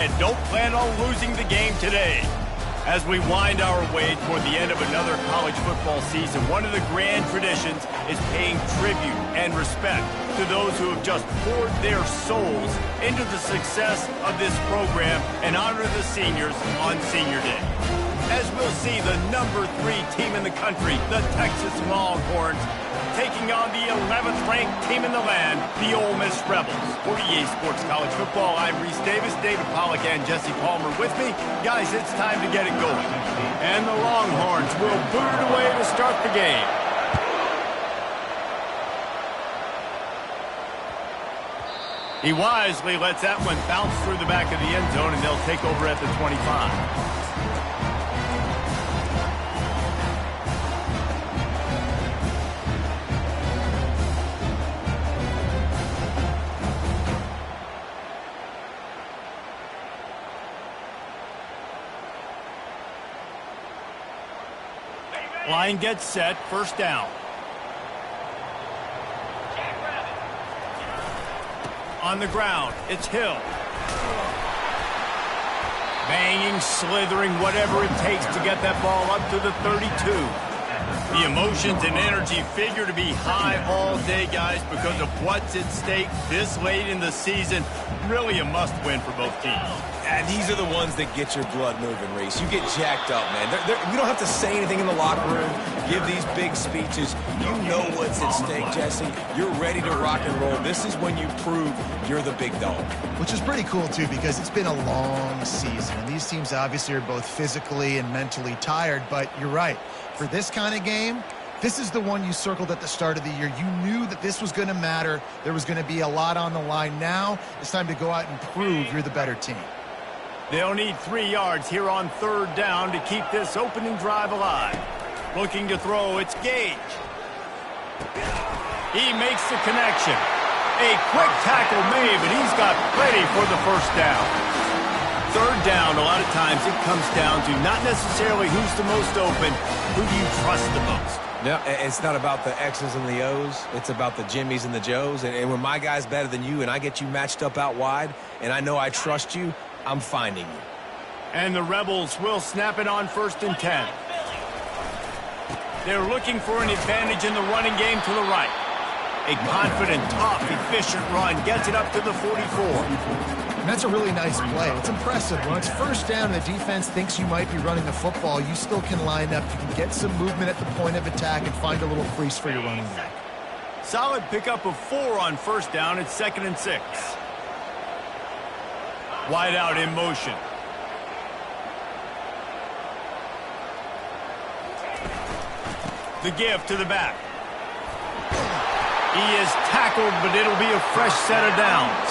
And don't plan on losing the game today. As we wind our way toward the end of another college football season, one of the grand traditions is paying tribute and respect to those who have just poured their souls into the success of this program and honor the seniors on Senior Day. As we'll see the number 3 team in the country, the Texas Longhorns, taking on the 11th ranked team in the land, the Ole Miss Rebels. For EA Sports College Football, I'm Reese Davis, David Pollack, and Jesse Palmer with me. Guys, it's time to get it going. And the Longhorns will boot it away to start the game. He wisely lets that one bounce through the back of the end zone, and they'll take over at the 25. Line gets set, first down. On the ground, it's Hill. Banging, slithering, whatever it takes to get that ball up to the 32. The emotions and energy figure to be high all day, guys, because of what's at stake this late in the season. Really a must-win for both teams. And these are the ones that get your blood moving, Reese. You get jacked up, man. We don't have to say anything in the locker room, give these big speeches. You know what's at stake, Jesse. You're ready to rock and roll. This is when you prove you're the big dog. Which is pretty cool, too, because it's been a long season. And these teams obviously are both physically and mentally tired, but you're right. For this kind of game, this is the one you circled at the start of the year. You knew that this was going to matter. There was going to be a lot on the line. Now it's time to go out and prove you're the better team. They'll need 3 yards here on third down to keep this opening drive alive. Looking to throw, it's Gage. He makes the connection. A quick tackle made, but he's got plenty for the first down. Third down, a lot of times it comes down to not necessarily who's the most open, who do you trust the most? No, it's not about the X's and the O's. It's about the Jimmies and the Joes. And when my guy's better than you and I get you matched up out wide and I know I trust you, I'm finding you. And the Rebels will snap it on 1st and 10. They're looking for an advantage in the running game to the right. A confident, tough, efficient run gets it up to the 44. And that's a really nice play. It's impressive. When it's first down and the defense thinks you might be running the football, you still can line up. You can get some movement at the point of attack and find a little crease for your running back. Solid pickup of 4 on first down. It's 2nd and 6. Wide out in motion. The give to the back. He is tackled, but it'll be a fresh set of downs.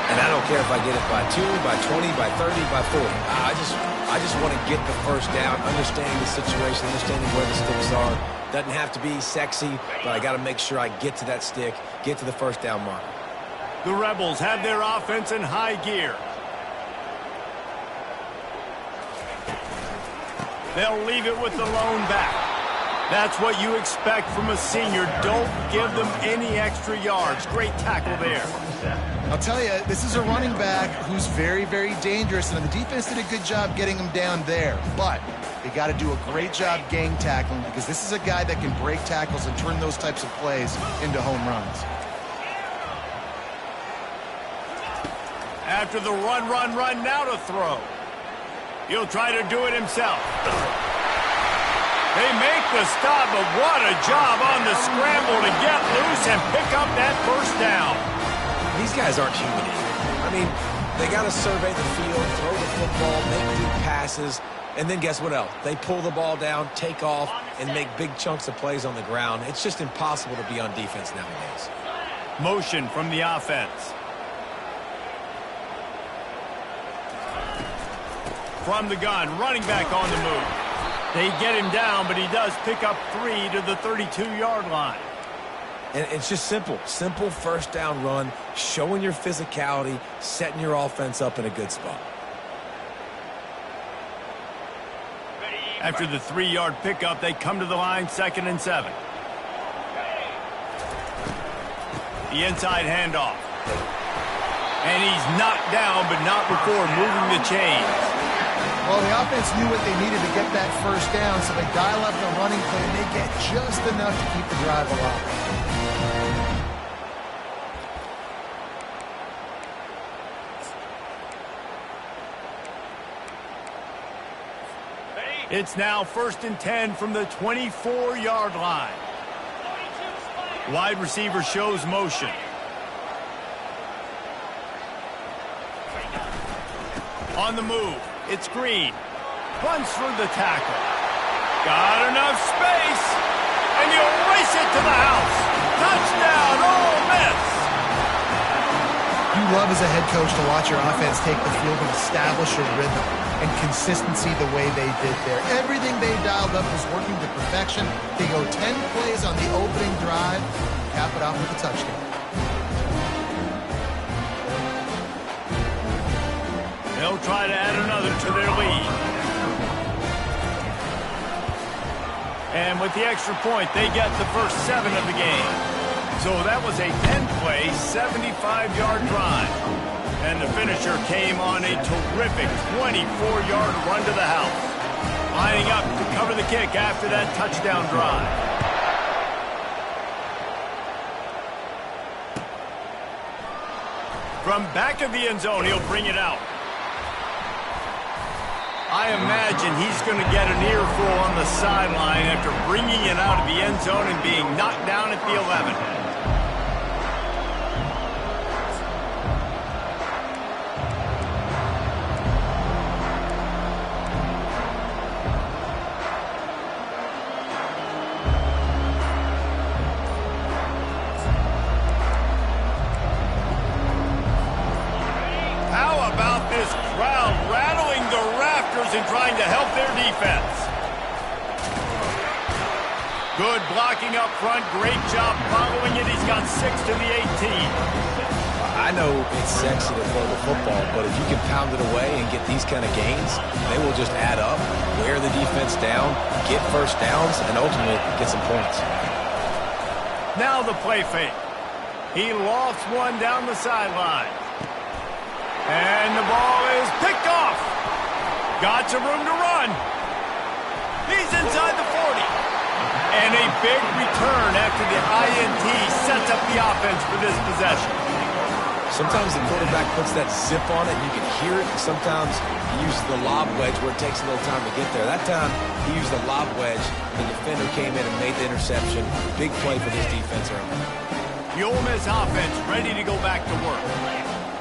And I don't care if I get it by 2, by 20, by 30, by 40. I just want to get the first down, understanding the situation, understanding where the sticks are. Doesn't have to be sexy, but I got to make sure I get to that stick, get to the first down mark. The Rebels have their offense in high gear. They'll leave it with the lone back. That's what you expect from a senior. Don't give them any extra yards. Great tackle there. I'll tell you, this is a running back who's very, very dangerous, and the defense did a good job getting him down there. But they got to do a great job gang tackling because this is a guy that can break tackles and turn those types of plays into home runs. After the run, now to throw. He'll try to do it himself. They make the stop, but what a job on the scramble to get loose and pick up that first down. These guys aren't human. I mean, they got to survey the field, throw the football, make deep passes, and then guess what else? They pull the ball down, take off, and make big chunks of plays on the ground. It's just impossible to be on defense nowadays. Motion from the offense. From the gun, running back on the move. They get him down, but he does pick up 3 to the 32-yard line. And it's just simple. Simple first down run, showing your physicality, setting your offense up in a good spot. After the 3-yard pickup, they come to the line, 2nd and 7. The inside handoff. And he's knocked down, but not before moving the chains. Well, the offense knew what they needed to get that first down, so they dial up the running play, and they get just enough to keep the drive alive. It's now 1st and 10 from the 24-yard line. Wide receiver shows motion. On the move, it's Green. Runs through the tackle. Got enough space. And he'll race it to the house. Touchdown, Ole Miss. You love as a head coach to watch your offense take the field and establish a rhythm and consistency the way they did there. Everything they dialed up was working to perfection. They go 10 plays on the opening drive, cap it off with a touchdown. They'll try to add another to their lead. And with the extra point, they get the first 7 of the game. So that was a 10-play, 75-yard drive. And the finisher came on a terrific 24-yard run to the house. Lining up to cover the kick after that touchdown drive. From back of the end zone, he'll bring it out. I imagine he's going to get an earful on the sideline after bringing it out of the end zone and being knocked down at the 11. How about this crowd rattling the rafters and trying to help their defense? Good blocking up front. Great job following it. He's got 6 to the 18. I know it's sexy to throw the football, but if you can pound it away and get these kind of gains, they will just add up, wear the defense down, get first downs, and ultimately get some points. Now the play fake. He lofts one down the sideline. And the ball is picked off. Got some room to run. He's inside the 40. And a big return after the INT sets up the offense for this possession. Sometimes the quarterback puts that zip on it, and you can hear it. Sometimes he uses the lob wedge where it takes a little time to get there. That time, he used the lob wedge. The defender came in and made the interception. Big play for this defense early. The Ole Miss offense ready to go back to work.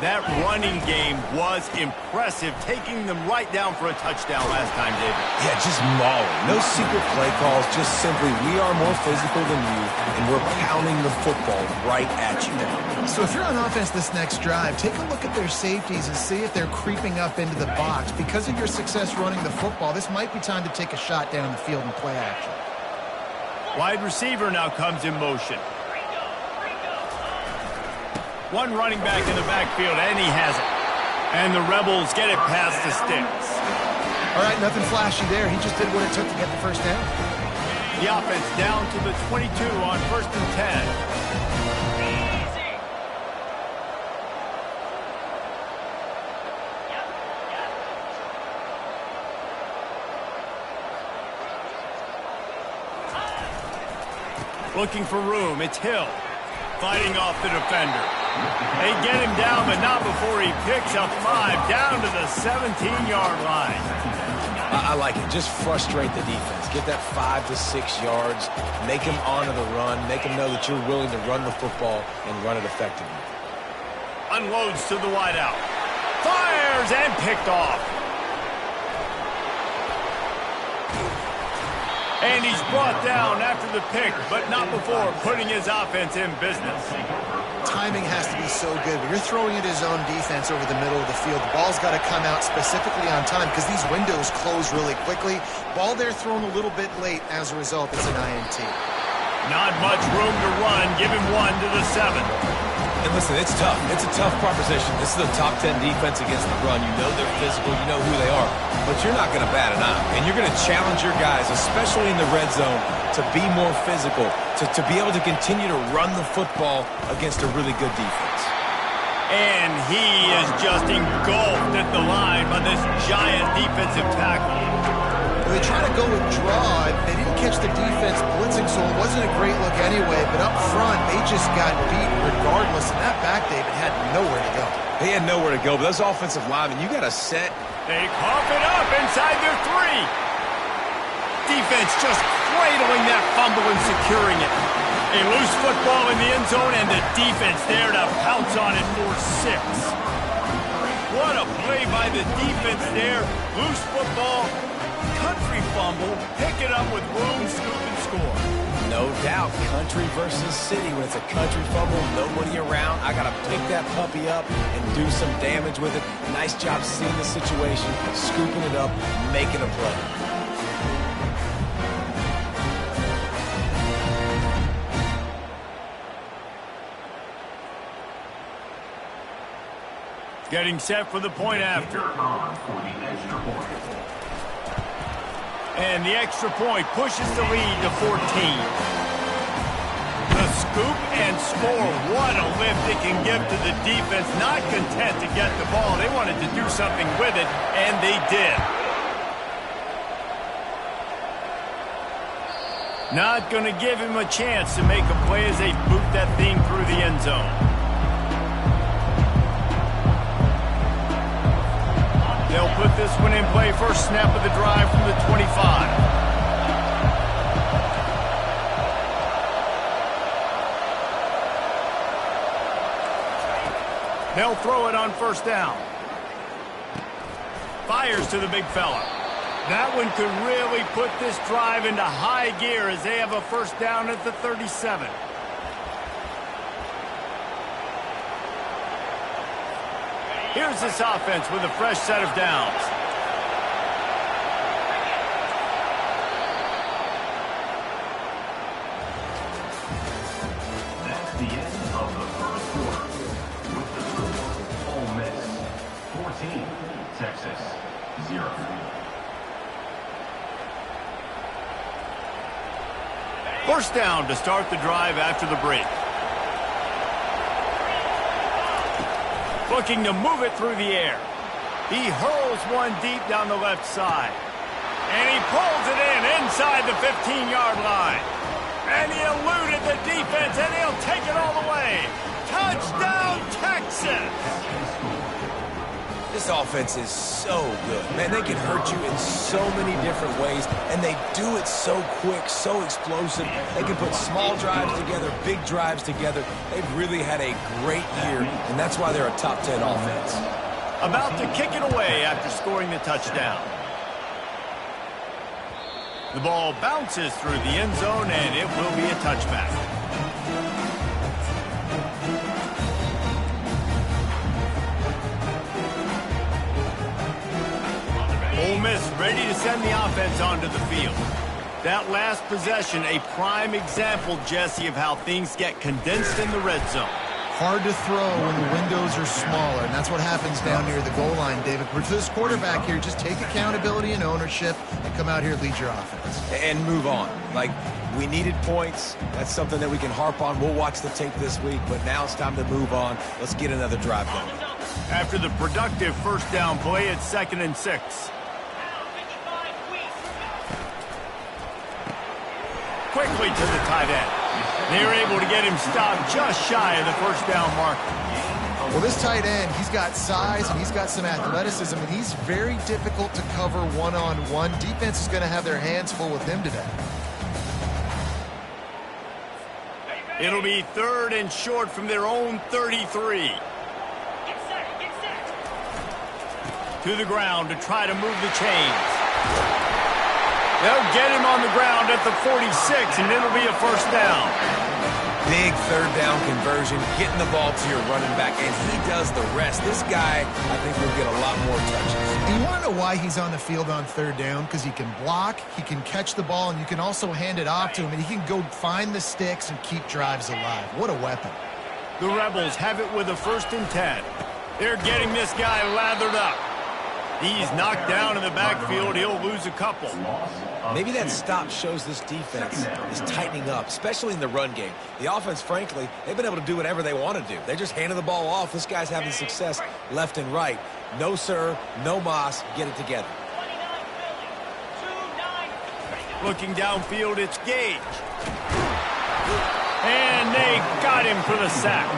That running game was impressive, taking them right down for a touchdown last time, David. Yeah, just mauling. No secret play calls, just simply we are more physical than you, and we're pounding the football right at you. So if you're on offense this next drive, take a look at their safeties and see if they're creeping up into the box. Because of your success running the football, this might be time to take a shot down the field and play action. Wide receiver now comes in motion. One running back in the backfield, and he has it. And the Rebels get it past the sticks. All right, nothing flashy there. He just did what it took to get the first down. The offense down to the 22 on 1st and 10. Looking for room, it's Hill. Fighting off the defender. They get him down, but not before he picks up 5 down to the 17-yard line. I like it. Just frustrate the defense. Get that 5 to 6 yards. Make them honor the run. Make them know that you're willing to run the football and run it effectively. Unloads to the wideout. Fires and picked off. And he's brought down after the pick, but not before putting his offense in business. Timing has to be so good. When you're throwing at his own defense over the middle of the field, the ball's got to come out specifically on time because these windows close really quickly. Ball there thrown a little bit late. As a result, it's an INT. Not much room to run. Give him 1 to the 7. And listen, it's tough. It's a tough proposition. This is a top 10 defense against the run. You know they're physical. You know who they are. But you're not going to bat an eye. And you're going to challenge your guys, especially in the red zone, to be more physical, to be able to continue to run the football against a really good defense. And he is just engulfed at the line by this giant defensive tackle. They try to go with draw. They didn't catch the defense blitzing, so it wasn't a great look anyway. But up front, they just got beat regardless. And that back, David, had nowhere to go. He had nowhere to go, but those offensive linemen, you got to set. They cough it up inside their 3. Defense just cradling that fumble and securing it. A loose football in the end zone, and the defense there to pounce on it for 6. What a play by the defense there. Loose football, country fumble, pick it up with room, scoop, and score. No doubt, country versus city. When it's a country fumble, nobody around, I got to pick that puppy up and do some damage with it. Nice job seeing the situation, scooping it up, making a play. Getting set for the point after. And the extra point pushes the lead to 14. The scoop and score. What a lift it can give to the defense. Not content to get the ball. They wanted to do something with it, and they did. Not going to give him a chance to make a play as they boot that thing through the end zone. They'll put this one in play. First snap of the drive from the 25. They'll throw it on first down. Fires to the big fella. That one could really put this drive into high gear as they have a first down at the 37. Here's this offense with a fresh set of downs. That's the end of the first quarter. With the score, Ole Miss 14, Texas 0. First down to start the drive after the break. Looking to move it through the air. He hurls one deep down the left side. And he pulls it in inside the 15-yard line. And he eluded the defense, and he'll take it all the way. Touchdown, Texas! This offense is so good. Man, they can hurt you in so many different ways, and they do it so quick, so explosive. They can put small drives together, big drives together. They've really had a great year, and that's why they're a top 10 offense. About to kick it away after scoring the touchdown. The ball bounces through the end zone, and it will be a touchback. Ole Miss ready to send the offense onto the field. That last possession, a prime example, Jesse, of how things get condensed in the red zone. Hard to throw when the windows are smaller, and that's what happens down near the goal line, David. For this quarterback here, just take accountability and ownership and come out here and lead your offense. And move on. Like, we needed points. That's something that we can harp on. We'll watch the tape this week, but now it's time to move on. Let's get another drive going. After the productive first down play, it's 2nd and 6. Quickly to the tight end. They were able to get him stopped just shy of the first down mark. Well, this tight end, he's got size and he's got some athleticism, and he's very difficult to cover one-on-one. Defense is going to have their hands full with him today. It'll be 3rd and short from their own 33. To the ground to try to move the chains. They'll get him on the ground at the 46, and it'll be a first down. Big third down conversion, getting the ball to your running back, and he does the rest. This guy, I think, will get a lot more touches. And you want to know why he's on the field on 3rd down? Because he can block, he can catch the ball, and you can also hand it off to him, and he can go find the sticks and keep drives alive. What a weapon. The Rebels have it with a 1st and 10. They're getting this guy lathered up. He's knocked down in the backfield. He'll lose a couple. Maybe that stop shows this defense is tightening up, especially in the run game. The offense, frankly, they've been able to do whatever they want to do. They're just handing the ball off. This guy's having success left and right. No, sir. No, Moss. Get it together. Looking downfield, it's Gage. And they got him for the sack.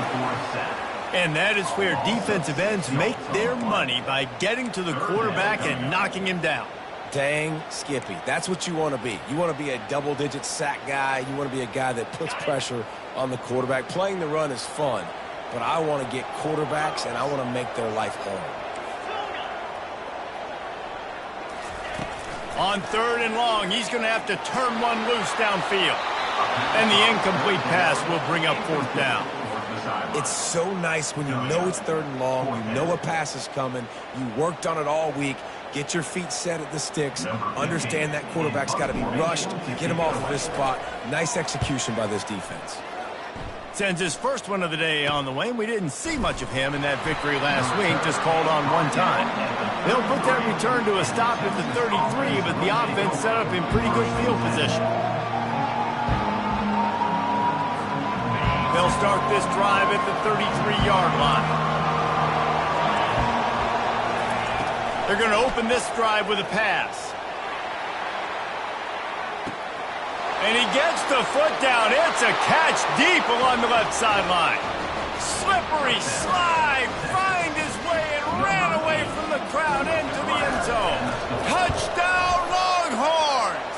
And that is where defensive ends make their money, by getting to the quarterback and knocking him down. Dang, Skippy. That's what you want to be. You want to be a double-digit sack guy. You want to be a guy that puts pressure on the quarterback. Playing the run is fun, but I want to get quarterbacks, and I want to make their life hard. On 3rd and long, he's going to have to turn one loose downfield. And the incomplete pass will bring up 4th down. It's so nice when you know it's 3rd and long, you know a pass is coming, you worked on it all week, get your feet set at the sticks, understand that quarterback's got to be rushed, get him off of this spot. Nice execution by this defense. Sends his first one of the day on the way, and we didn't see much of him in that victory last week, just called on one time. They'll put that return to a stop at the 33, but the offense set up in pretty good field position. They'll start this drive at the 33-yard line. They're going to open this drive with a pass. And he gets the foot down. It's a catch deep along the left sideline. Slippery slide, find his way and ran away from the crowd into the end zone. Touchdown, Longhorns!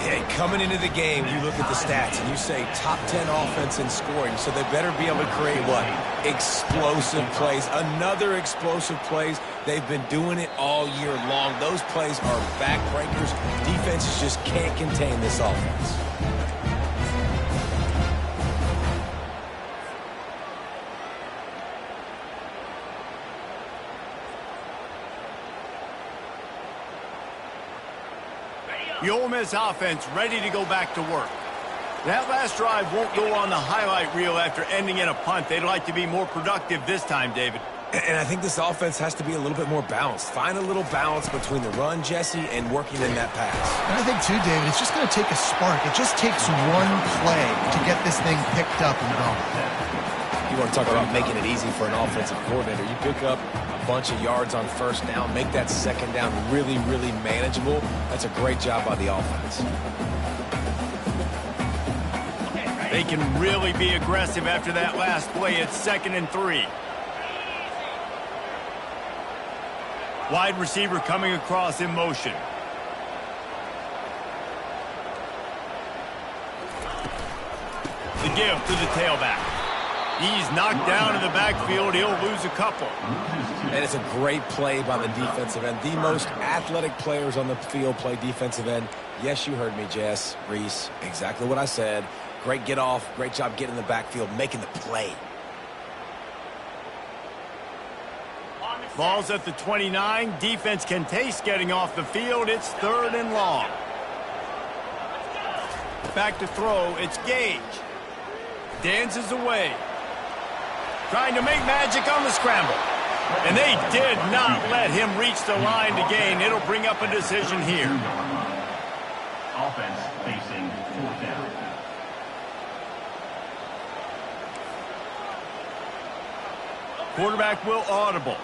Yeah, coming into the game, you look at the stats and you say top 10 offense in scoring, so they better be able to create what? Explosive plays. Another explosive plays. They've been doing it all year long. Those plays are backbreakers. Defenses just can't contain this offense. The Ole Miss offense ready to go back to work. That last drive won't go on the highlight reel after ending in a punt. They'd like to be more productive this time, David. And I think this offense has to be a little bit more balanced. Find a little balance between the run, Jesse, and working in that pass. And I think, too, David, it's just going to take a spark. It just takes one play to get this thing picked up and going. You want to talk about making it easy for an offensive coordinator. You pick up a bunch of yards on 1st down, make that 2nd down really, really manageable. That's a great job by the offense. They can really be aggressive after that last play. It's 2nd and 3. Wide receiver coming across in motion. The give to the tailback. He's knocked down in the backfield. He'll lose a couple. And it's a great play by the defensive end. The most athletic players on the field play defensive end. Yes, you heard me, Jess, Reese. Exactly what I said. Great get off. Great job getting in the backfield, making the play. Ball's at the 29. Defense can taste getting off the field. It's 3rd and long. Back to throw. It's Gage. Dances away. Trying to make magic on the scramble. And they did not let him reach the line to gain. It'll bring up a decision here. Offense facing 4th down. Quarterback will audible.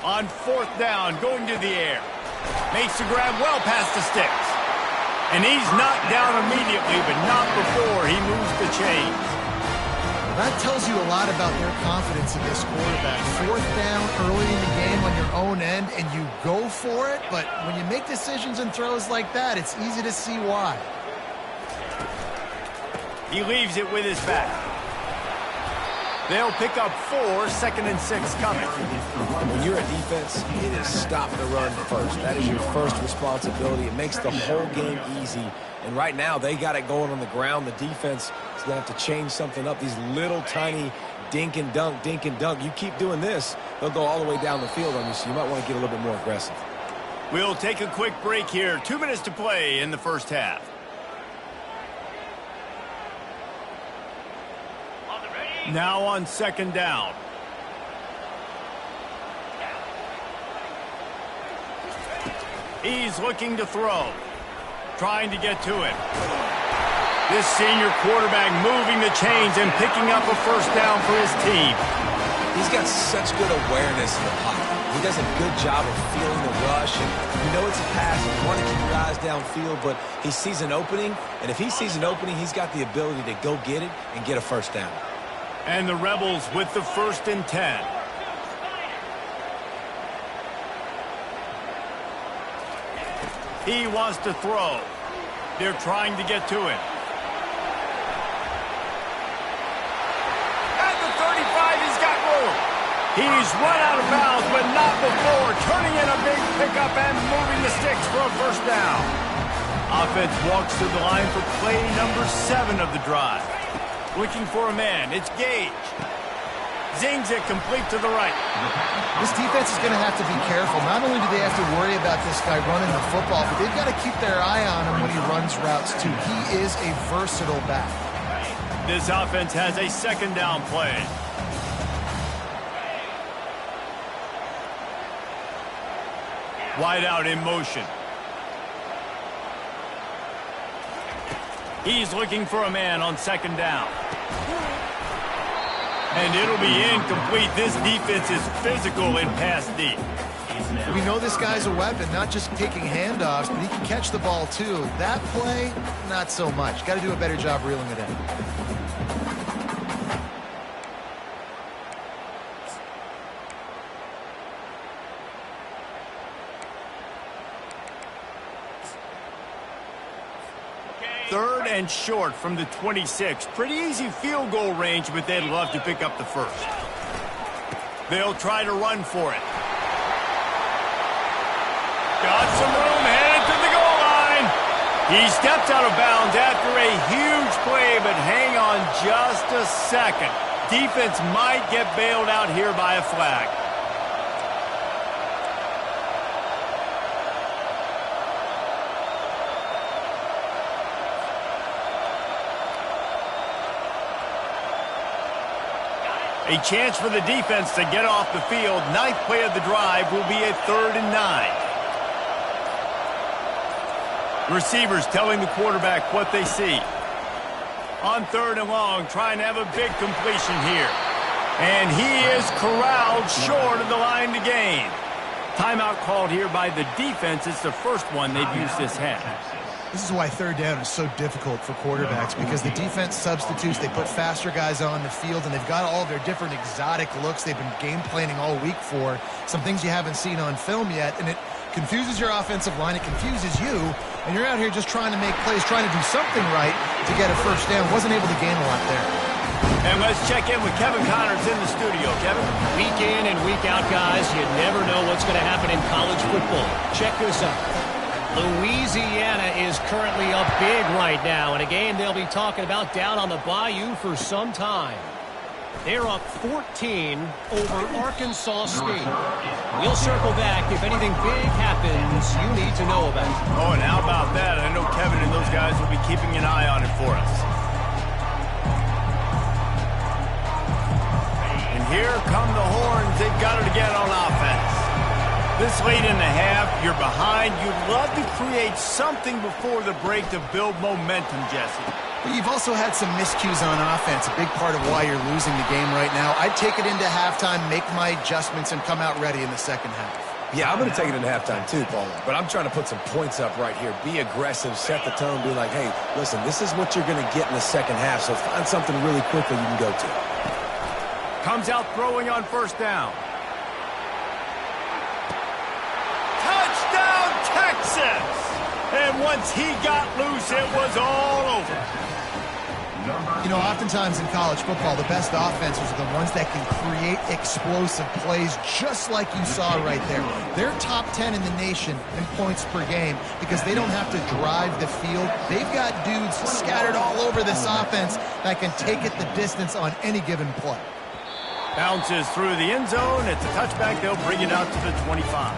On 4th down, going to the air. Makes the grab well past the sticks. And he's knocked down immediately, but not before he moves the chains. That tells you a lot about their confidence in this quarterback. 4th down early in the game on your own end, and you go for it, but when you make decisions and throws like that, it's easy to see why. He leaves it with his back. They'll pick up 4, 2nd and 6 coming. When you're a defense, it is stop the run first. That is your first responsibility. It makes the whole game easy. And right now, they got it going on the ground. The defense is going to have to change something up. These little tiny dink and dunk, dink and dunk. You keep doing this, they'll go all the way down the field on you, so you might want to get a little bit more aggressive. We'll take a quick break here. 2 minutes to play in the first half. Now on 2nd down. He's looking to throw. Trying to get to it. This senior quarterback moving the chains and picking up a first down for his team. He's got such good awareness in the pocket. He does a good job of feeling the rush. And you know it's a pass. You want to keep your eyes downfield, but he sees an opening. And if he sees an opening, he's got the ability to go get it and get a first down. And the Rebels with the 1st and 10. He wants to throw. They're trying to get to him. At the 35, he's got room. He's run out of bounds, but not before. Turning in a big pickup and moving the sticks for a first down. Offense walks to the line for play number 7 of the drive. Looking for a man. It's Gage. Zings it complete to the right. This defense is going to have to be careful. Not only do they have to worry about this guy running the football, but they've got to keep their eye on him when he runs routes, too. He is a versatile back. This offense has a 2nd down play. Wide out in motion. He's looking for a man on 2nd down. And it'll be incomplete. This defense is physical in pass deep. We know this guy's a weapon, not just taking handoffs, but he can catch the ball too. That play, not so much. Got to do a better job reeling it in. Third and short from the 26. Pretty easy field goal range, but they'd love to pick up the first. They'll try to run for it. Got some room, headed to the goal line. He steps out of bounds after a huge play, but hang on just a second. Defense might get bailed out here by a flag. A chance for the defense to get off the field. 9th play of the drive will be a 3rd and 9. Receivers telling the quarterback what they see. On 3rd and long, trying to have a big completion here. And he is corralled short of the line to gain. Timeout called here by the defense. It's the first one they've used this half. This is why 3rd down is so difficult for quarterbacks, because the defense substitutes. They put faster guys on the field, and they've got all their different exotic looks they've been game planning all week for, some things you haven't seen on film yet, and it confuses your offensive line. It confuses you, and you're out here just trying to make plays, trying to do something right to get a first down. Wasn't able to gain a lot there. And let's check in with Kevin Connors in the studio. Kevin? Week in and week out, guys, you never know what's going to happen in college football. Check this out. Louisiana is currently up big right now in a game they'll be talking about down on the Bayou for some time. They're up 14 over Arkansas State. We'll circle back if anything big happens you need to know about. Oh, and how about that? I know Kevin and those guys will be keeping an eye on it for us. And here come the horns. They've got it again on offense. This late in the half, you're behind. You'd love to create something before the break to build momentum, Jesse. But you've also had some miscues on offense, a big part of why you're losing the game right now. I'd take it into halftime, make my adjustments, and come out ready in the second half. Yeah, I'm going to take it into halftime too, Paulo. But I'm trying to put some points up right here. Be aggressive, set the tone, be like, hey, listen, this is what you're going to get in the second half, so find something really quickly you can go to. Comes out throwing on 1st down. Texas! And once he got loose, it was all over. You know, oftentimes in college football, the best offenses are the ones that can create explosive plays, just like you saw right there. They're top 10 in the nation in points per game because they don't have to drive the field. They've got dudes scattered all over this offense that can take it the distance on any given play. Bounces through the end zone. It's a touchback. They'll bring it out to the 25.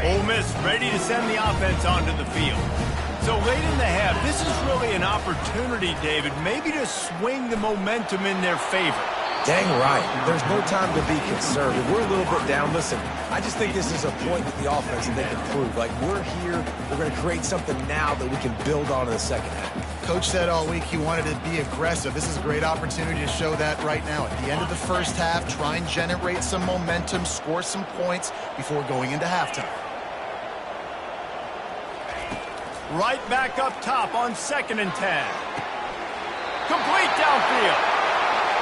Ole Miss ready to send the offense onto the field. So late in the half, this is really an opportunity, David, maybe to swing the momentum in their favor. Dang right. There's no time to be conservative. We're a little bit down. Listen, I just think this is a point with the offense that they can prove. Like, we're here, we're going to create something now that we can build on in the second half. Coach said all week he wanted to be aggressive. This is a great opportunity to show that right now. At the end of the first half, try and generate some momentum, score some points before going into halftime. Right back up top on 2nd and 10. Complete downfield.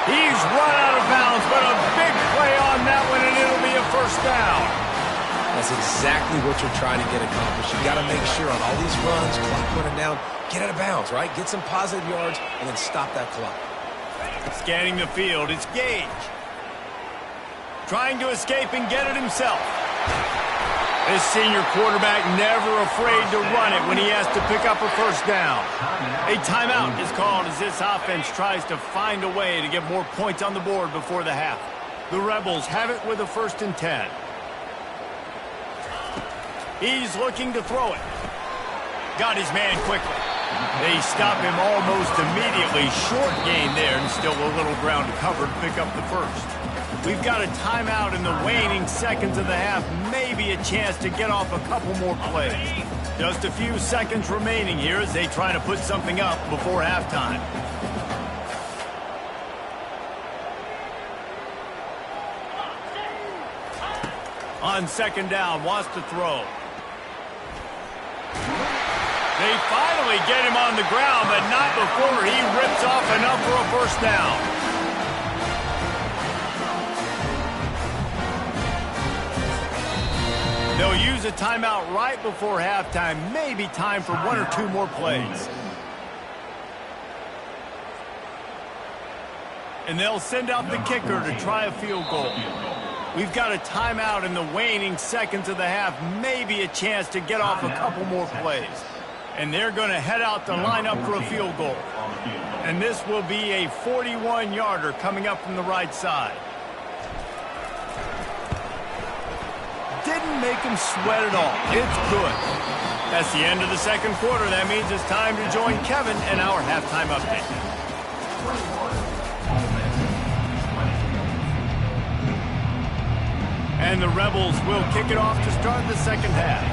He's run out of bounds, but a big play on that one, and it'll be a first down. That's exactly what you're trying to get accomplished. You got to make sure on all these runs, clock running down, get out of bounds, right? Get some positive yards, and then stop that clock. Scanning the field, it's Gage. Trying to escape and get it himself. This senior quarterback never afraid to run it when he has to pick up a first down. A timeout is called as this offense tries to find a way to get more points on the board before the half. The Rebels have it with a 1st and 10. He's looking to throw it. Got his man quickly. They stop him almost immediately. Short gain there, and still a little ground to cover to pick up the first. We've got a timeout in the waning seconds of the half. Maybe a chance to get off a couple more plays. Just a few seconds remaining here as they try to put something up before halftime. On 2nd down, wants to throw. They finally get him on the ground, but not before he rips off enough for a first down. They'll use a timeout right before halftime. Maybe time for 1 or 2 more plays. And they'll send out the kicker to try a field goal. We've got a timeout in the waning seconds of the half. Maybe a chance to get off a couple more plays. And they're going to head out to line up for a field goal. And this will be a 41-yarder coming up from the right side. Didn't make him sweat at all. It's good. That's the end of the 2nd quarter. That means it's time to join Kevin in our halftime update. And the Rebels will kick it off to start the second half.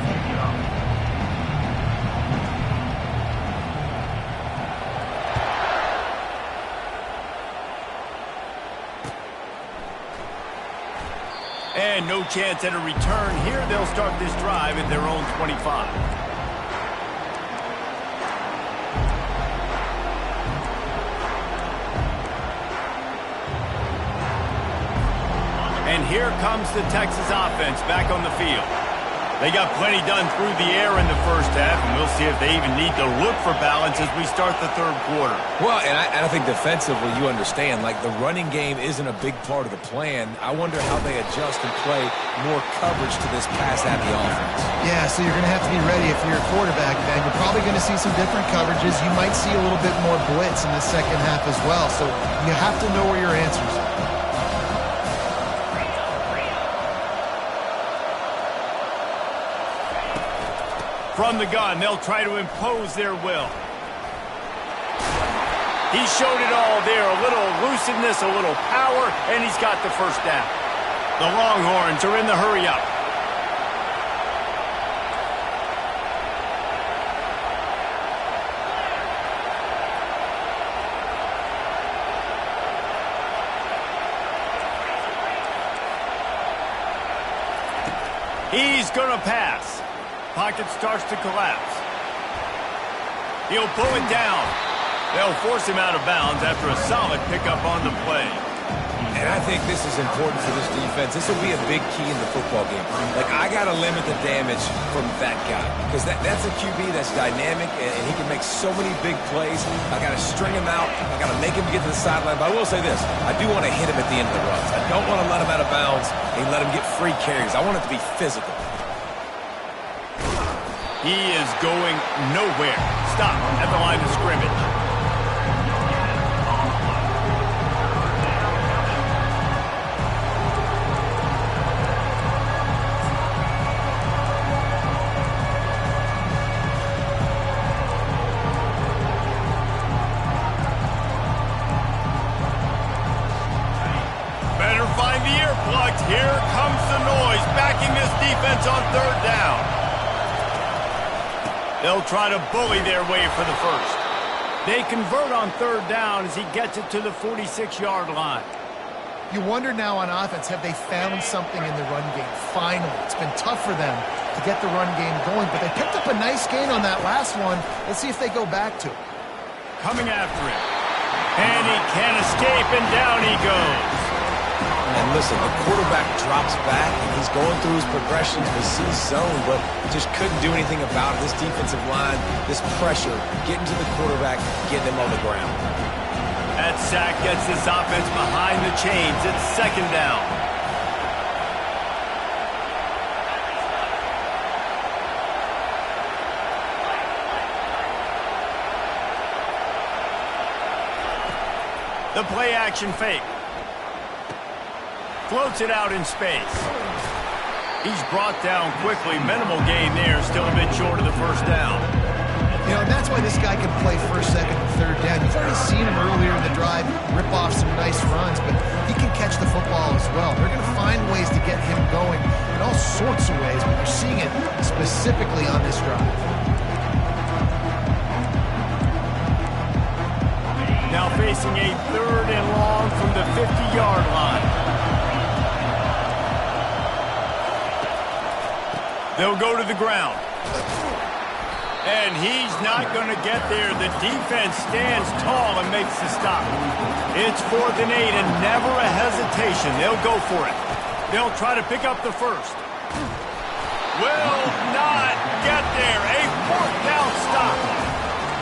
And no chance at a return here. They'll start this drive at their own 25. And here comes the Texas offense back on the field. They got plenty done through the air in the first half, and we'll see if they even need to look for balance as we start the 3rd quarter. Well, and I think defensively, you understand, like the running game isn't a big part of the plan. I wonder how they adjust and play more coverage to this pass-happy offense. Yeah, so you're going to have to be ready if you're a quarterback, Ben. You're probably going to see some different coverages. You might see a little bit more blitz in the second half as well, so you have to know where your answers are. From the gun, they'll try to impose their will. He showed it all there. A little elusiveness, a little power, and he's got the first down. The Longhorns are in the hurry-up. He's going to pass. Pocket starts to collapse. He'll pull it down. They'll force him out of bounds after a solid pickup on the play. And I think this is important for this defense. This will be a big key in the football game. Like, I got to limit the damage from that guy. Because that's a QB that's dynamic, and he can make so many big plays. I got to string him out. I got to make him get to the sideline. But I will say this. I do want to hit him at the end of the runs. I don't want to let him out of bounds and let him get free carries. I want it to be physical. He is going nowhere. Stop at the line of scrimmage. offense on third down. They'll try to bully their way for the first. They convert on third down as he gets it to the 46-yard line. You wonder now on offense, have they found something in the run game? Finally, it's been tough for them to get the run game going, but they picked up a nice gain on that last one. Let's see if they go back to it. Coming after him. And he can't escape, and down he goes. And listen, the quarterback drops back, and he's going through his progressions, the C zone, but just couldn't do anything about it. This defensive line, this pressure, getting to the quarterback, getting him on the ground. That sack gets this offense behind the chains. It's second down. The play action fake. Floats it out in space. He's brought down quickly. Minimal gain there. Still a bit short of the first down. You know, and that's why this guy can play first, second, and third down. You've already seen him earlier in the drive rip off some nice runs, but he can catch the football as well. They're going to find ways to get him going in all sorts of ways, but you're seeing it specifically on this drive. Now facing a third and long from the 50-yard line. They'll go to the ground. And he's not going to get there. The defense stands tall and makes the stop. It's 4th and 8 and never a hesitation. They'll go for it. They'll try to pick up the first. Will not get there. A 4th down stop.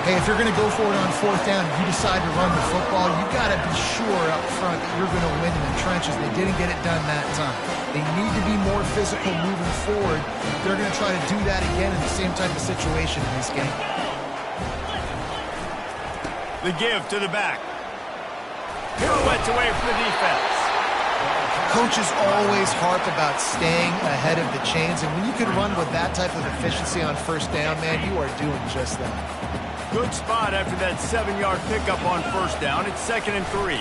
Hey, if you're going to go for it on 4th down, if you decide to run the football, you got to be sure up front that you're going to win in the trenches. They didn't get it done that time. They need to be more physical moving forward. They're going to try to do that again in the same type of situation in this game. The give to the back. Pirouettes away from the defense. Coaches always harp about staying ahead of the chains, and when you can run with that type of efficiency on 1st down, man, you are doing just that. Good spot after that 7-yard pickup on 1st down. It's 2nd and 3.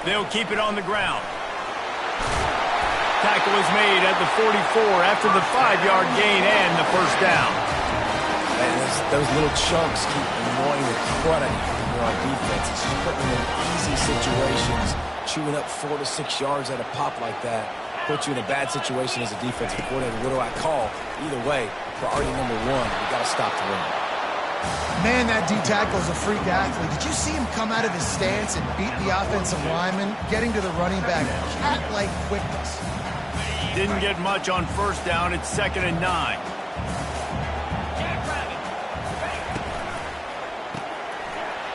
They'll keep it on the ground. Tackle is made at the 44 after the 5-yard gain and the 1st down. And those little chunks keep annoying the crud out of you on defense. It's just putting them in easy situations, chewing up 4 to 6 yards at a pop like that. Put you in a bad situation as a defensive coordinator. What do I call? Either way, priority number 1, we got to stop the run. Man, that D-tackle is a freak athlete. Did you see him come out of his stance and beat the offensive lineman, getting to the running back? Cat-like quickness. Didn't get much on 1st down. It's 2nd and 9.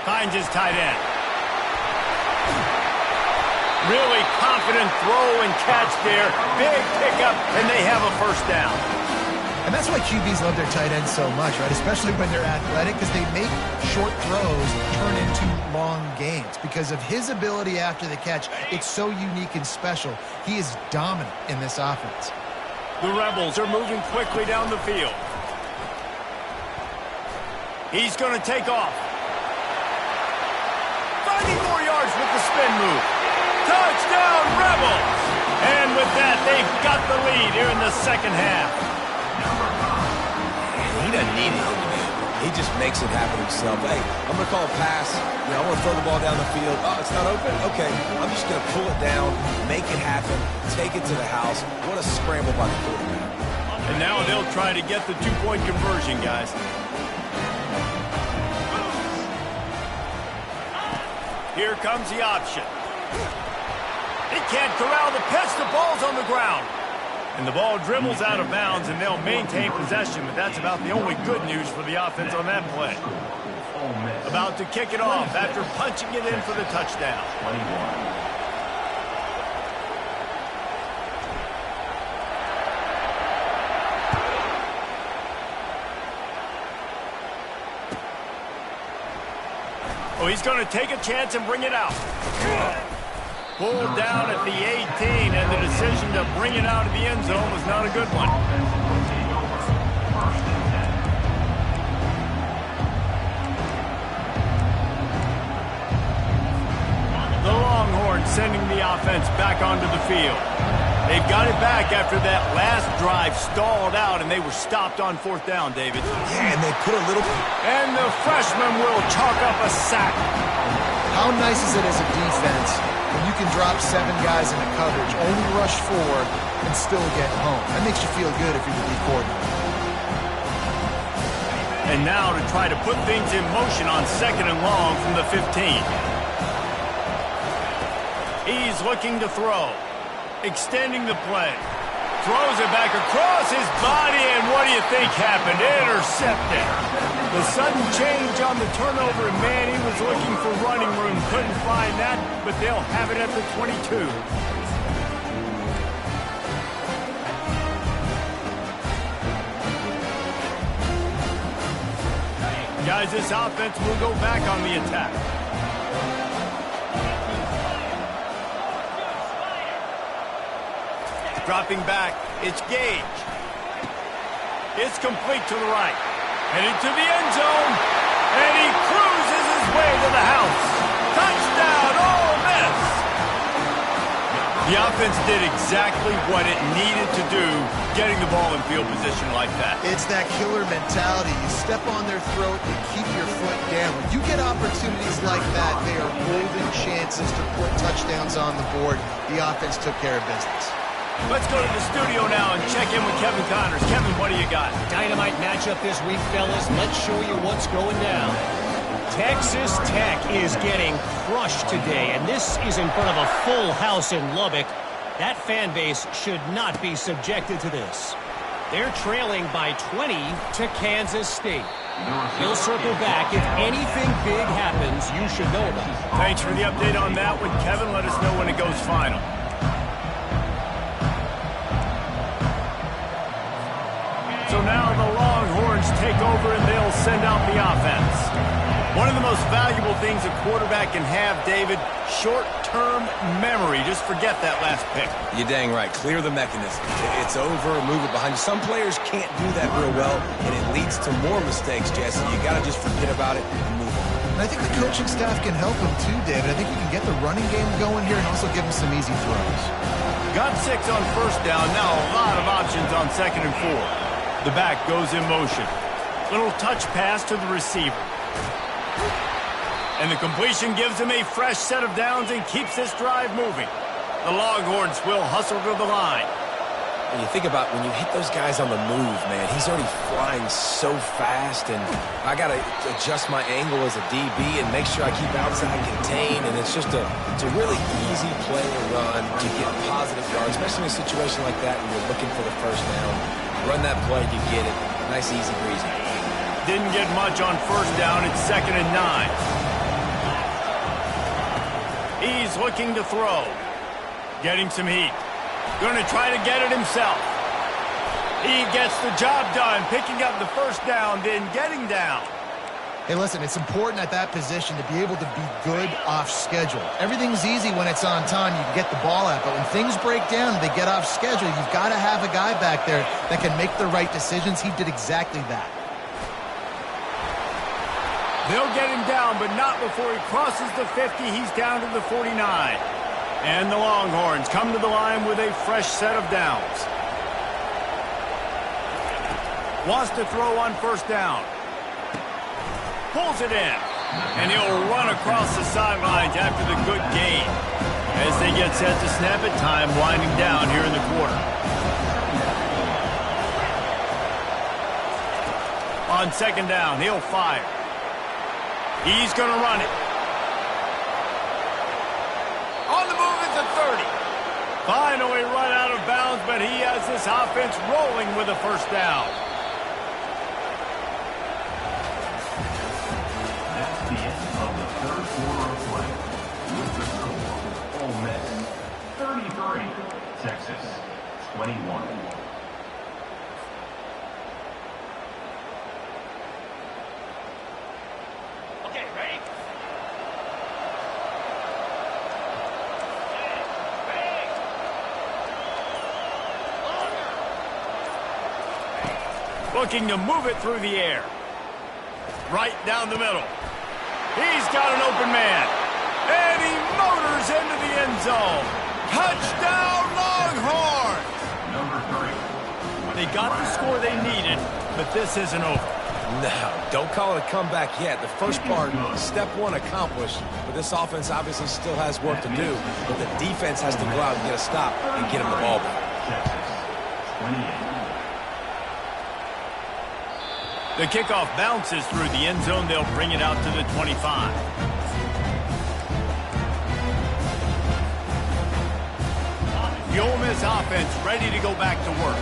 Finds his tight end. Really confident throw and catch there. Big pickup, and they have a 1st down. And that's why QBs love their tight ends so much, right? Especially when they're athletic, because they make short throws turn into long gains. Because of his ability after the catch, it's so unique and special. He is dominant in this offense. The Rebels are moving quickly down the field. He's going to take off. Finding more yards with the spin move. Touchdown, Rebels! And with that, they've got the lead here in the 2nd half. He doesn't need it. He just makes it happen himself. Hey, I'm going to call a pass. I'm going to throw the ball down the field. Oh, it's not open? Okay. I'm just going to pull it down, make it happen, take it to the house. What a scramble by the quarterback. And now they'll try to get the 2-point conversion, guys. Here comes the option. He can't corral the pitch. The ball's on the ground. And the ball dribbles out of bounds, and they'll maintain possession, but that's about the only good news for the offense on that play. About to kick it off after punching it in for the touchdown. 21. Oh, he's going to take a chance and bring it out. Pulled down at the 18, and the decision to bring it out of the end zone was not a good one. The Longhorns Longhorns sending the offense back onto the field. They've got it back after that last drive stalled out, and they were stopped on fourth down, David. Yeah, and they put a little... And the freshman will chalk up a sack. How nice is it as a defense when you can drop 7 guys in a coverage, only rush 4, and still get home? That makes you feel good if you're the D coordinator. And now to try to put things in motion on 2nd and long from the 15. He's looking to throw. Extending the play. Throws it back across his body, and what do you think happened? Intercepted. The sudden change on the turnover, and man, he was looking for running room. Couldn't find that, but they'll have it at the 22. Guys, this offense will go back on the attack. Dropping back, it's Gage. It's complete to the right. Heading to the end zone. And he cruises his way to the house. Touchdown, Ole Miss! The offense did exactly what it needed to do, getting the ball in field position like that. It's that killer mentality. You step on their throat and keep your foot down. When you get opportunities like that, they are golden chances to put touchdowns on the board. The offense took care of business. Let's go to the studio now and check in with Kevin Connors. Kevin, what do you got? Dynamite matchup this week, fellas. Let's show you what's going down. Texas Tech is getting crushed today, and this is in front of a full house in Lubbock. That fan base should not be subjected to this. They're trailing by 20 to Kansas State. He'll circle back. If anything big happens, you should know about it. Thanks for the update on that one, Kevin. Let us know when it goes final. So now the Longhorns take over and they'll send out the offense. One of the most valuable things a quarterback can have, David, short-term memory. Just forget that last pick. You're dang right. Clear the mechanism. It's over, move it behind you. Some players can't do that real well, and it leads to more mistakes, Jesse. You got to just forget about it and move on. And I think the coaching staff can help him too, David. I think you can get the running game going here and also give him some easy throws. Got 6 on first down. Now a lot of options on 2nd and 4. The back goes in motion. Little touch pass to the receiver. And the completion gives him a fresh set of downs and keeps this drive moving. The Longhorns will hustle to the line. And you think about when you hit those guys on the move, man, he's already flying so fast, and I got to adjust my angle as a DB and make sure I keep outside contained, and it's just a really easy play to run to get positive yards, especially in a situation like that when you're looking for the first down. Run that play, you get it. Nice, easy, breezy. Didn't get much on first down. It's 2nd and 9. He's looking to throw. Getting some heat. Going to try to get it himself. He gets the job done, picking up the first down, then getting down. Hey, listen, it's important at that position to be able to be good off schedule. Everything's easy when it's on time. You can get the ball out. But when things break down, they get off schedule. You've got to have a guy back there that can make the right decisions. He did exactly that. They'll get him down, but not before he crosses the 50. He's down to the 49. And the Longhorns come to the line with a fresh set of downs. Wants to throw on first down. Pulls it in. And he'll run across the sidelines after the good gain. As they get set to snap it, time winding down here in the quarter. On 2nd down, he'll fire. He's going to run it. On the move at the 30. Finally run out of bounds, but he has this offense rolling with a first down. That's the end of the third quarter of play. With the score, Ole Miss 33, Texas 21. Looking to move it through the air. Right down the middle. He's got an open man. And he motors into the end zone. Touchdown, Longhorns! Number 3. They got the score they needed, but this isn't over. No, don't call it a comeback yet. The first part, step one accomplished, but this offense obviously still has work to do. But the defense has to go out and get a stop and get him the ball back. The kickoff bounces through the end zone. They'll bring it out to the 25. The Ole Miss offense ready to go back to work.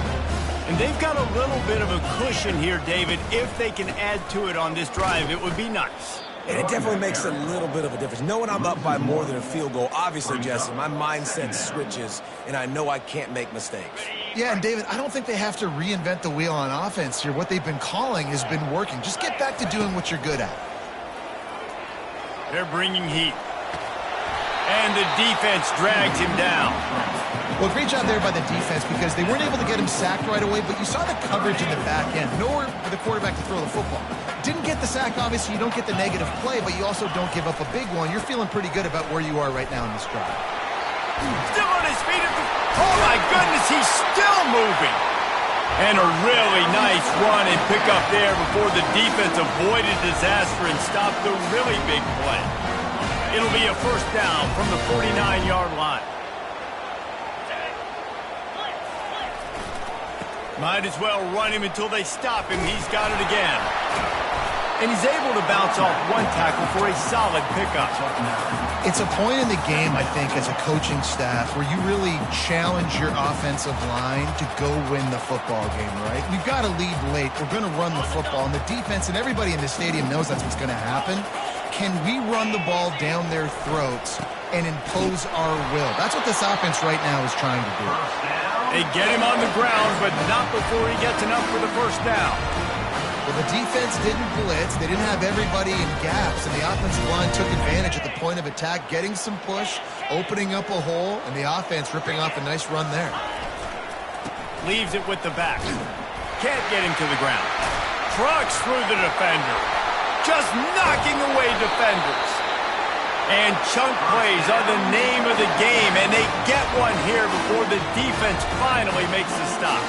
And they've got a little bit of a cushion here, David. If they can add to it on this drive, it would be nice. And it definitely makes a little bit of a difference. Knowing I'm up by more than a field goal, obviously, Jesse, my mindset switches, and I know I can't make mistakes. Yeah, and David, I don't think they have to reinvent the wheel on offense here. What they've been calling has been working. Just get back to doing what you're good at. They're bringing heat. And the defense drags him down. Well, great job there by the defense because they weren't able to get him sacked right away, but you saw the coverage in the back end. Nowhere for the quarterback to throw the football. Didn't get the sack, obviously. You don't get the negative play, but you also don't give up a big one. You're feeling pretty good about where you are right now in this drive. Still on his feet. Oh, my goodness, he's still moving. And a really nice run and pick up there before the defense avoided disaster and stopped the really big play. It'll be a first down from the 49-yard line. Might as well run him until they stop him. He's got it again. And he's able to bounce off one tackle for a solid pickup. It's a point in the game, I think, as a coaching staff where you really challenge your offensive line to go win the football game, right? We've got to lead late. We're going to run the football. And the defense and everybody in the stadium knows that's what's going to happen. Can we run the ball down their throats and impose our will? That's what this offense right now is trying to do. They get him on the ground, but not before he gets enough for the first down. Well, the defense didn't blitz. They didn't have everybody in gaps, and the offensive line took advantage at the point of attack, getting some push, opening up a hole, and the offense ripping off a nice run there. Leaves it with the back. Can't get him to the ground. Trucks through the defender. Just knocking away defenders. And chunk plays are the name of the game, and they get one here before the defense finally makes the stop.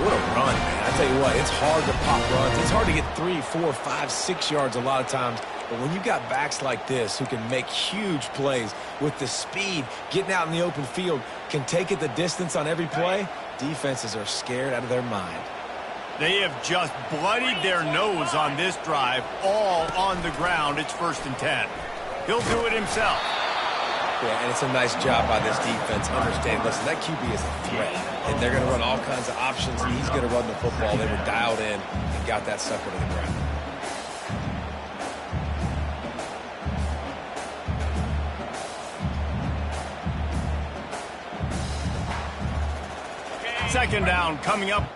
What a run, man. I tell you what, it's hard to pop runs. It's hard to get 3, 4, 5, 6 yards a lot of times. But when you've got backs like this who can make huge plays with the speed, getting out in the open field, can take it the distance on every play, defenses are scared out of their mind. They have just bloodied their nose on this drive, all on the ground. It's 1st and 10. He'll do it himself. Yeah, and it's a nice job by this defense understanding, listen, that QB is a threat, and they're going to run all kinds of options, and he's going to run the football. They were dialed in and got that sucker to the ground. Second down coming up.